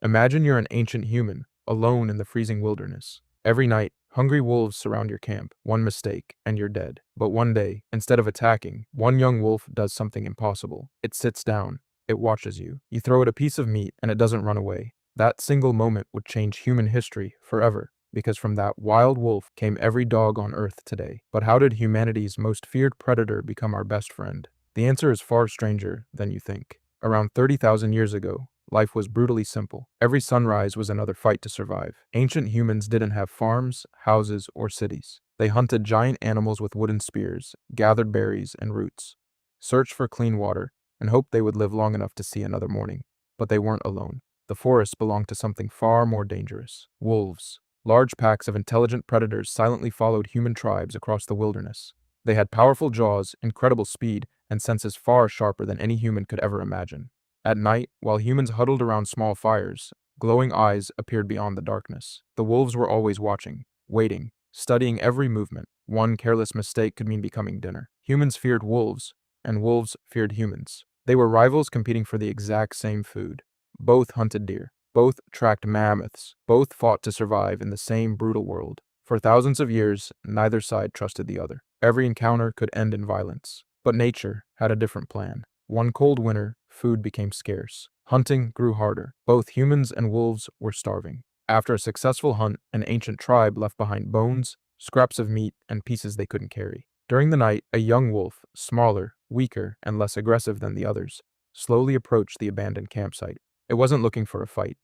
Imagine you're an ancient human, alone in the freezing wilderness. Every night, hungry wolves surround your camp. One mistake, and you're dead. But one day, instead of attacking, one young wolf does something impossible. It sits down. It watches you. You throw it a piece of meat, and it doesn't run away. That single moment would change human history forever, because from that wild wolf came every dog on Earth today. But how did humanity's most feared predator become our best friend? The answer is far stranger than you think. Around 30,000 years ago, life was brutally simple. Every sunrise was another fight to survive. Ancient humans didn't have farms, houses, or cities. They hunted giant animals with wooden spears, gathered berries and roots, searched for clean water, and hoped they would live long enough to see another morning. But they weren't alone. The forest belonged to something far more dangerous: wolves. Large packs of intelligent predators silently followed human tribes across the wilderness. They had powerful jaws, incredible speed, and senses far sharper than any human could ever imagine. At night, while humans huddled around small fires, glowing eyes appeared beyond the darkness. The wolves were always watching, waiting, studying every movement. One careless mistake could mean becoming dinner. Humans feared wolves, and wolves feared humans. They were rivals competing for the exact same food. Both hunted deer. Both tracked mammoths. Both fought to survive in the same brutal world. For thousands of years, neither side trusted the other. Every encounter could end in violence. But nature had a different plan. One cold winter, food became scarce. Hunting grew harder. Both humans and wolves were starving. After a successful hunt, an ancient tribe left behind bones, scraps of meat, and pieces they couldn't carry. During the night, a young wolf, smaller, weaker, and less aggressive than the others, slowly approached the abandoned campsite. It wasn't looking for a fight.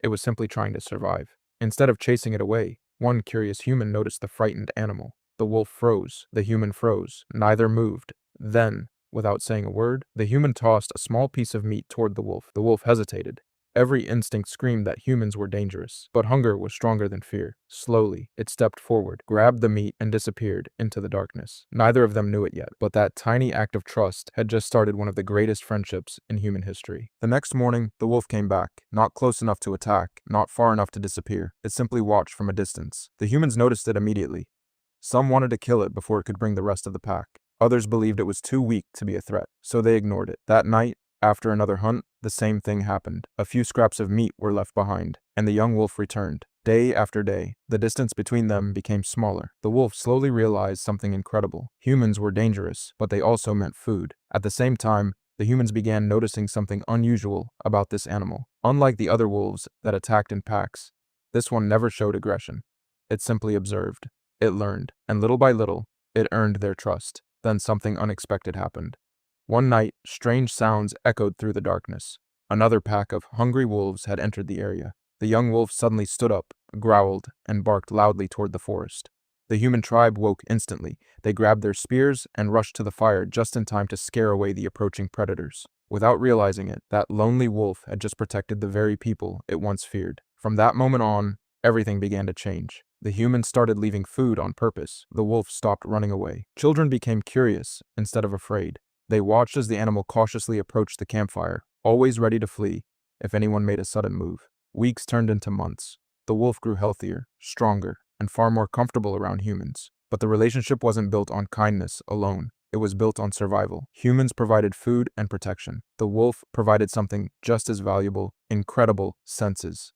It was simply trying to survive. Instead of chasing it away, one curious human noticed the frightened animal. The wolf froze. The human froze. Neither moved. Then, without saying a word, the human tossed a small piece of meat toward the wolf. The wolf hesitated. Every instinct screamed that humans were dangerous, but hunger was stronger than fear. Slowly, it stepped forward, grabbed the meat, and disappeared into the darkness. Neither of them knew it yet, but that tiny act of trust had just started one of the greatest friendships in human history. The next morning, the wolf came back, not close enough to attack, not far enough to disappear. It simply watched from a distance. The humans noticed it immediately. Some wanted to kill it before it could bring the rest of the pack. Others believed it was too weak to be a threat, so they ignored it. That night, after another hunt, the same thing happened. A few scraps of meat were left behind, and the young wolf returned. Day after day, the distance between them became smaller. The wolf slowly realized something incredible. Humans were dangerous, but they also meant food. At the same time, the humans began noticing something unusual about this animal. Unlike the other wolves that attacked in packs, this one never showed aggression. It simply observed. It learned, and little by little, it earned their trust. Then something unexpected happened. One night, strange sounds echoed through the darkness. Another pack of hungry wolves had entered the area. The young wolf suddenly stood up, growled, and barked loudly toward the forest. The human tribe woke instantly. They grabbed their spears and rushed to the fire just in time to scare away the approaching predators. Without realizing it, that lonely wolf had just protected the very people it once feared. From that moment on, everything began to change. The humans started leaving food on purpose. The wolf stopped running away. Children became curious instead of afraid. They watched as the animal cautiously approached the campfire, always ready to flee if anyone made a sudden move. Weeks turned into months. The wolf grew healthier, stronger, and far more comfortable around humans. But the relationship wasn't built on kindness alone. It was built on survival. Humans provided food and protection. The wolf provided something just as valuable: incredible senses.